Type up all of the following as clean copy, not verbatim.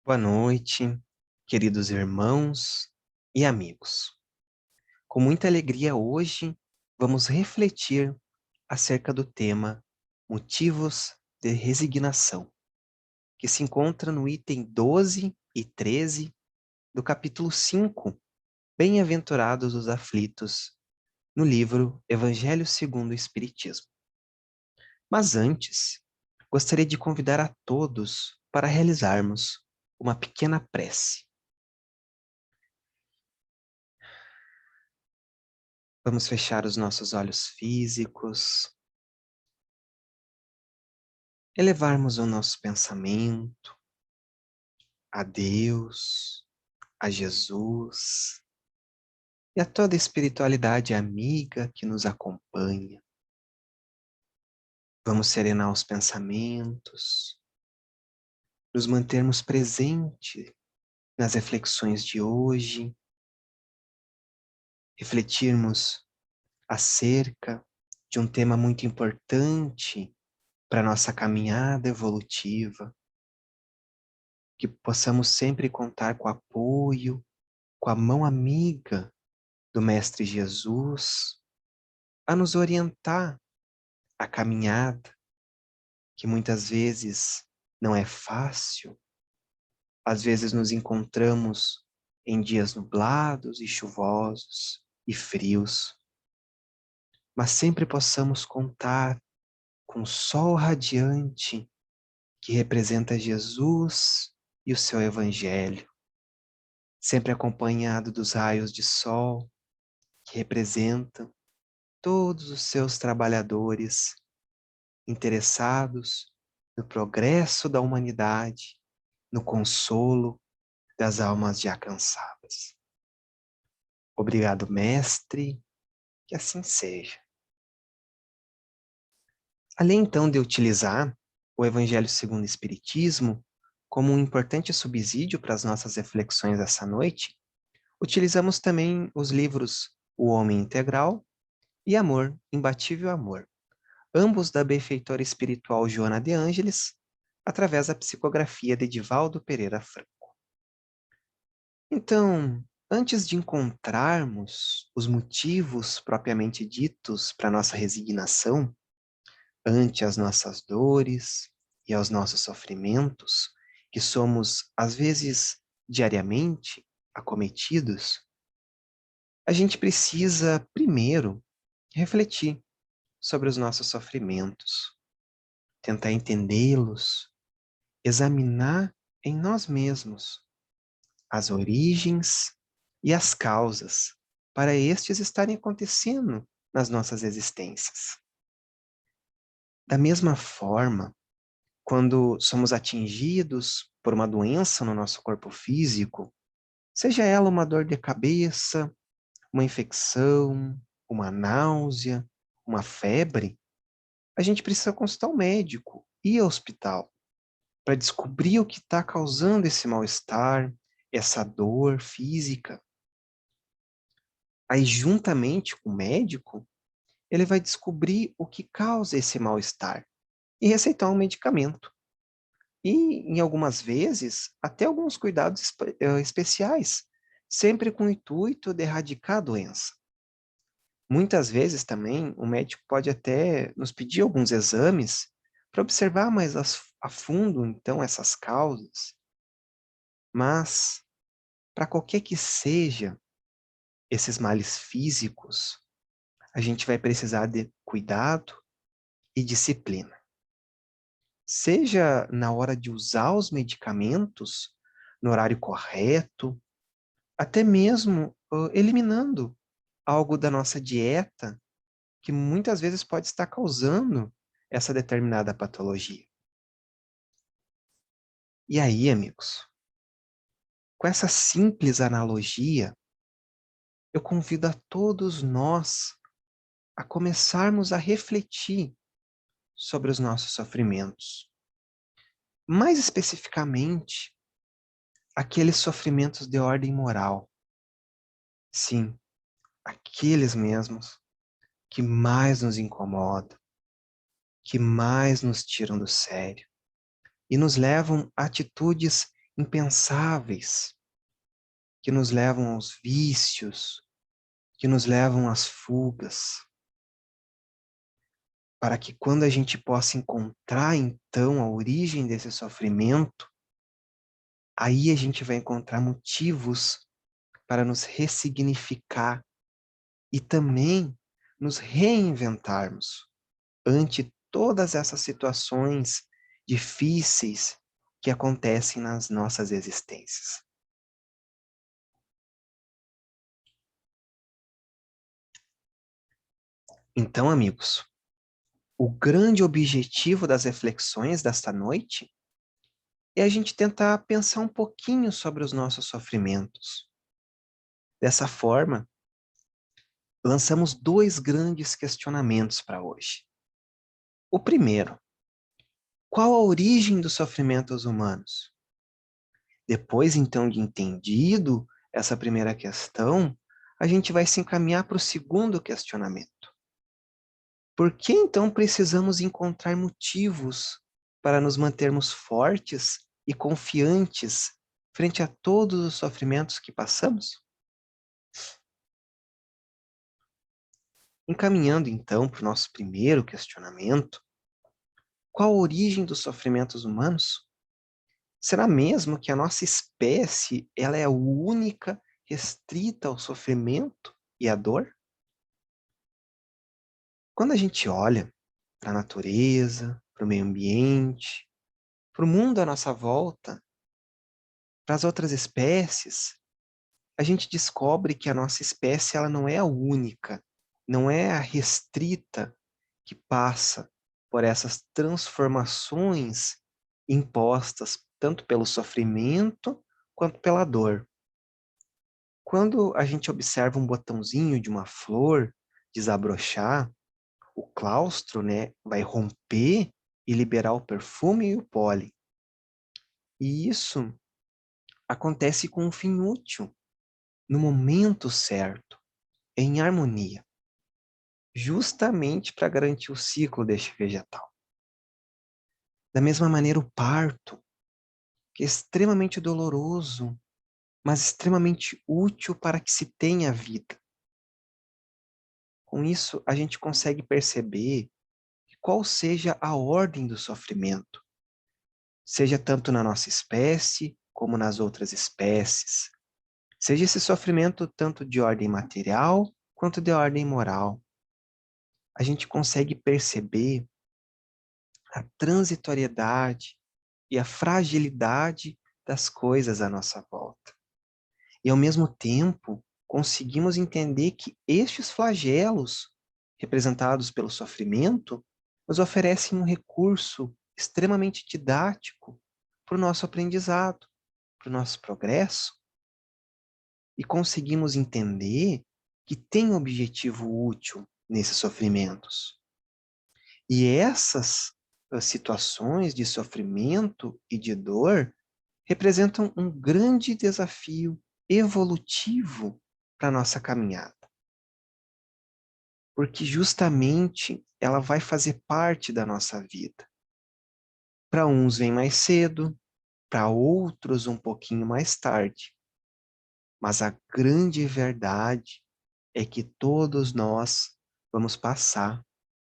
Boa noite, queridos irmãos e amigos. Com muita alegria hoje, vamos refletir acerca do tema Motivos de Resignação, que se encontra no item 12 e 13 do capítulo 5, Bem-aventurados os aflitos, no livro Evangelho segundo o Espiritismo. Mas antes, gostaria de convidar a todos para realizarmos uma pequena prece. Vamos fechar os nossos olhos físicos, elevarmos o nosso pensamento a Deus, a Jesus e a toda a espiritualidade amiga que nos acompanha. Vamos serenar os pensamentos, nos mantermos presentes nas reflexões de hoje, refletirmos acerca de um tema muito importante para a nossa caminhada evolutiva, que possamos sempre contar com o apoio, com a mão amiga do Mestre Jesus, a nos orientar a caminhada, que muitas vezes não é fácil. Às vezes nos encontramos em dias nublados e chuvosos e frios, mas sempre possamos contar com o sol radiante que representa Jesus e o seu Evangelho, sempre acompanhado dos raios de sol que representam todos os seus trabalhadores interessados no progresso da humanidade, no consolo das almas já cansadas. Obrigado, Mestre, que assim seja. Além então de utilizar o Evangelho segundo o Espiritismo como um importante subsídio para as nossas reflexões essa noite, utilizamos também os livros O Homem Integral e Amor, Imbatível Amor, ambos da benfeitora espiritual Joana de Ângeles, através da psicografia de Divaldo Pereira Franco. Então, antes de encontrarmos os motivos propriamente ditos para nossa resignação ante as nossas dores e aos nossos sofrimentos, que somos, às vezes, diariamente acometidos, a gente precisa, primeiro, refletir sobre os nossos sofrimentos, tentar entendê-los, examinar em nós mesmos as origens e as causas para estes estarem acontecendo nas nossas existências. Da mesma forma, quando somos atingidos por uma doença no nosso corpo físico, seja ela uma dor de cabeça, uma infecção, uma náusea, uma febre, a gente precisa consultar o médico, ir ao hospital, para descobrir o que está causando esse mal-estar, essa dor física. Aí, juntamente com o médico, ele vai descobrir o que causa esse mal-estar e receitar um medicamento. E, em algumas vezes, até alguns cuidados especiais, sempre com o intuito de erradicar a doença. Muitas vezes também o médico pode até nos pedir alguns exames para observar mais a fundo, então, essas causas. Mas, para qualquer que seja esses males físicos, a gente vai precisar de cuidado e disciplina. Seja na hora de usar os medicamentos no horário correto, até mesmo eliminando algo da nossa dieta que muitas vezes pode estar causando essa determinada patologia. E aí, amigos, com essa simples analogia, eu convido a todos nós a começarmos a refletir sobre os nossos sofrimentos. Mais especificamente, aqueles sofrimentos de ordem moral. Sim, aqueles mesmos que mais nos incomodam, que mais nos tiram do sério e nos levam a atitudes impensáveis, que nos levam aos vícios, que nos levam às fugas, para que quando a gente possa encontrar, então, a origem desse sofrimento, aí a gente vai encontrar motivos para nos ressignificar e também nos reinventarmos ante todas essas situações difíceis que acontecem nas nossas existências. Então, amigos, o grande objetivo das reflexões desta noite é a gente tentar pensar um pouquinho sobre os nossos sofrimentos. Dessa forma, lançamos dois grandes questionamentos para hoje. O primeiro, qual a origem dos sofrimentos humanos? Depois, então, de entendido essa primeira questão, a gente vai se encaminhar para o segundo questionamento. Por que, então, precisamos encontrar motivos para nos mantermos fortes e confiantes frente a todos os sofrimentos que passamos? Encaminhando, então, para o nosso primeiro questionamento, qual a origem dos sofrimentos humanos? Será mesmo que a nossa espécie ela é a única restrita ao sofrimento e à dor? Quando a gente olha para a natureza, para o meio ambiente, para o mundo à nossa volta, para as outras espécies, a gente descobre que a nossa espécie ela não é a única, não é a restrita que passa por essas transformações impostas tanto pelo sofrimento quanto pela dor. Quando a gente observa um botãozinho de uma flor desabrochar, o claustro, né, vai romper e liberar o perfume e o pólen. E isso acontece com um fim útil, no momento certo, em harmonia, justamente para garantir o ciclo deste vegetal. Da mesma maneira, o parto, que é extremamente doloroso, mas extremamente útil para que se tenha vida. Com isso, a gente consegue perceber qual seja a ordem do sofrimento, seja tanto na nossa espécie como nas outras espécies. Seja esse sofrimento tanto de ordem material quanto de ordem moral. A gente consegue perceber a transitoriedade e a fragilidade das coisas à nossa volta. E, ao mesmo tempo, conseguimos entender que estes flagelos, representados pelo sofrimento, nos oferecem um recurso extremamente didático para o nosso aprendizado, para o nosso progresso, e conseguimos entender que tem um objetivo útil nesses sofrimentos. E essas situações de sofrimento e de dor representam um grande desafio evolutivo para a nossa caminhada. Porque justamente ela vai fazer parte da nossa vida. Para uns vem mais cedo, para outros um pouquinho mais tarde. Mas a grande verdade é que todos nós vamos passar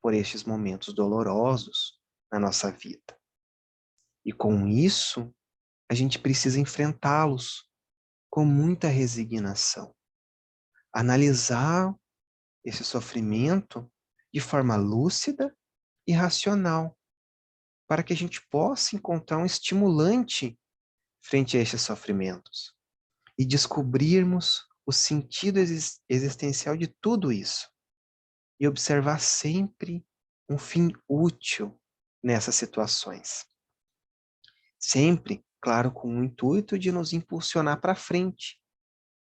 por estes momentos dolorosos na nossa vida. E com isso, a gente precisa enfrentá-los com muita resignação. Analisar esse sofrimento de forma lúcida e racional, para que a gente possa encontrar um estimulante frente a esses sofrimentos e descobrirmos o sentido existencial de tudo isso e observar sempre um fim útil nessas situações. Sempre, claro, com o intuito de nos impulsionar para frente,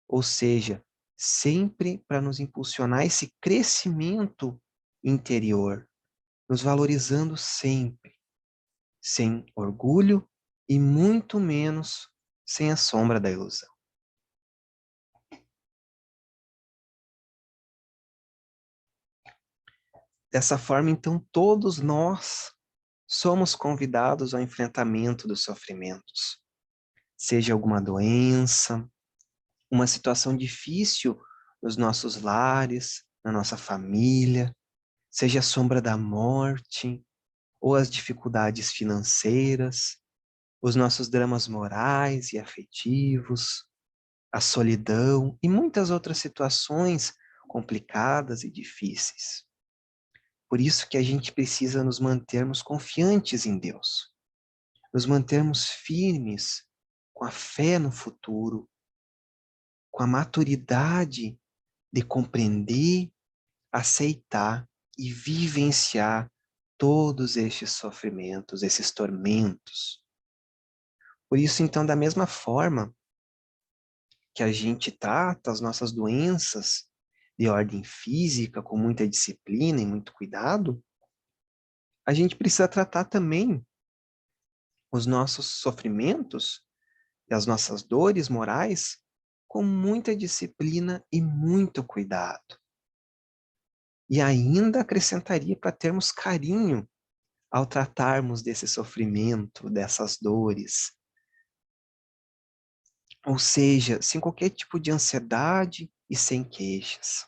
ou seja, sempre para nos impulsionar esse crescimento interior, nos valorizando sempre, sem orgulho e muito menos sem a sombra da ilusão. Dessa forma, então, todos nós somos convidados ao enfrentamento dos sofrimentos, seja alguma doença, uma situação difícil nos nossos lares, na nossa família, seja a sombra da morte, ou as dificuldades financeiras, os nossos dramas morais e afetivos, a solidão e muitas outras situações complicadas e difíceis. Por isso que a gente precisa nos mantermos confiantes em Deus, nos mantermos firmes com a fé no futuro, com a maturidade de compreender, aceitar e vivenciar todos estes sofrimentos, esses tormentos. Por isso, então, da mesma forma que a gente trata as nossas doenças de ordem física com muita disciplina e muito cuidado, a gente precisa tratar também os nossos sofrimentos e as nossas dores morais com muita disciplina e muito cuidado. E ainda acrescentaria para termos carinho ao tratarmos desse sofrimento, dessas dores. Ou seja, sem qualquer tipo de ansiedade e sem queixas.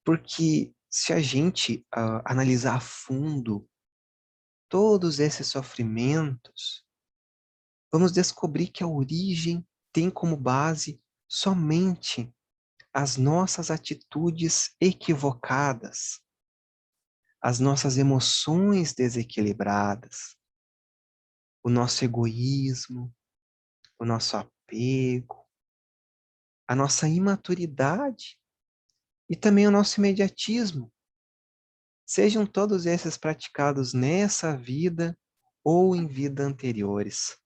Porque se a gente analisar a fundo todos esses sofrimentos, vamos descobrir que a origem tem como base somente as nossas atitudes equivocadas, as nossas emoções desequilibradas, o nosso egoísmo, o nosso apego, a nossa imaturidade e também o nosso imediatismo. Sejam todos esses praticados nessa vida ou em vidas anteriores.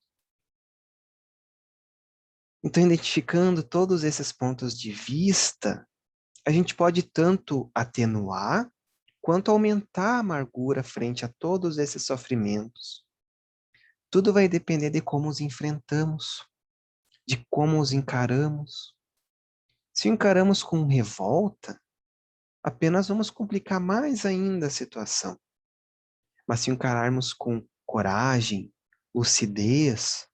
Então, identificando todos esses pontos de vista, a gente pode tanto atenuar quanto aumentar a amargura frente a todos esses sofrimentos. Tudo vai depender de como os enfrentamos, de como os encaramos. Se encaramos com revolta, apenas vamos complicar mais ainda a situação. Mas se encararmos com coragem, lucidez,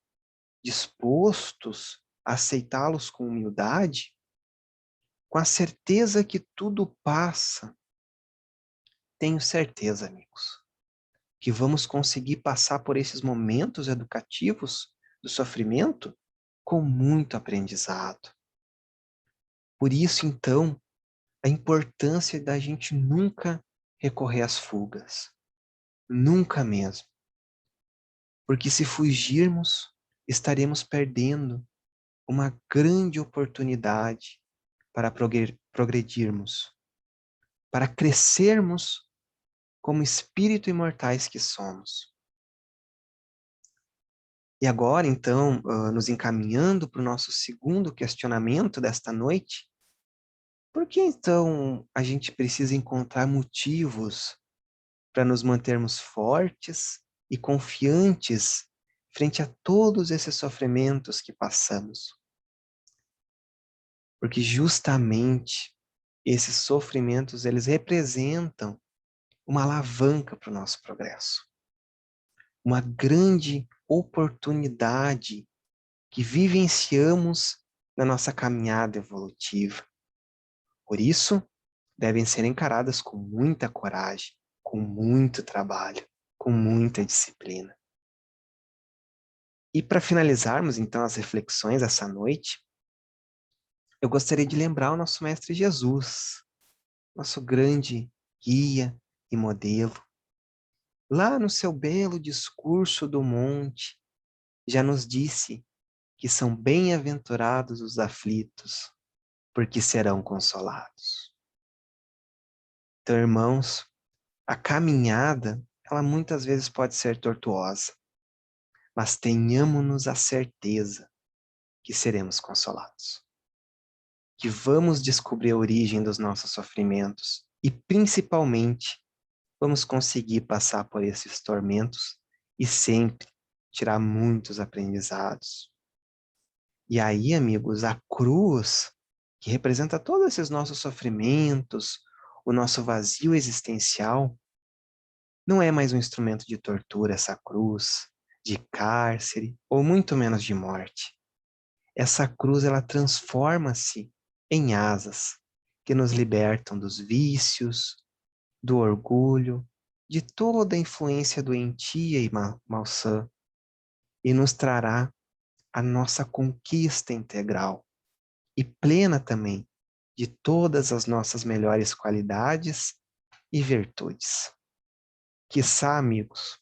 dispostos a aceitá-los com humildade, com a certeza que tudo passa, tenho certeza, amigos, que vamos conseguir passar por esses momentos educativos do sofrimento com muito aprendizado. Por isso, então, a importância da gente nunca recorrer às fugas. Nunca mesmo. Porque se fugirmos, estaremos perdendo uma grande oportunidade para progredirmos, para crescermos como espírito imortais que somos. E agora, então, nos encaminhando para o nosso segundo questionamento desta noite, por que então a gente precisa encontrar motivos para nos mantermos fortes e confiantes frente a todos esses sofrimentos que passamos? Porque justamente esses sofrimentos, eles representam uma alavanca para o nosso progresso. Uma grande oportunidade que vivenciamos na nossa caminhada evolutiva. Por isso, devem ser encaradas com muita coragem, com muito trabalho, com muita disciplina. E para finalizarmos, então, as reflexões essa noite, eu gostaria de lembrar o nosso Mestre Jesus, nosso grande guia e modelo. Lá no seu belo discurso do monte, já nos disse que são bem-aventurados os aflitos, porque serão consolados. Então, irmãos, a caminhada, ela muitas vezes pode ser tortuosa, mas tenhamos-nos a certeza que seremos consolados. Que vamos descobrir a origem dos nossos sofrimentos e, principalmente, vamos conseguir passar por esses tormentos e sempre tirar muitos aprendizados. E aí, amigos, a cruz, que representa todos esses nossos sofrimentos, o nosso vazio existencial, não é mais um instrumento de tortura, essa cruz, de cárcere ou muito menos de morte. Essa cruz, ela transforma-se em asas que nos libertam dos vícios, do orgulho, de toda a influência doentia e malsã, e nos trará a nossa conquista integral e plena também de todas as nossas melhores qualidades e virtudes. Quiçá, amigos,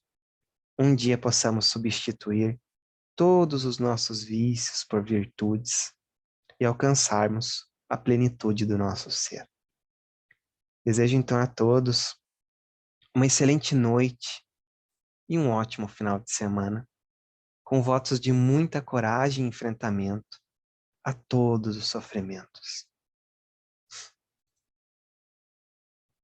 um dia possamos substituir todos os nossos vícios por virtudes e alcançarmos a plenitude do nosso ser. Desejo então a todos uma excelente noite e um ótimo final de semana, com votos de muita coragem e enfrentamento a todos os sofrimentos.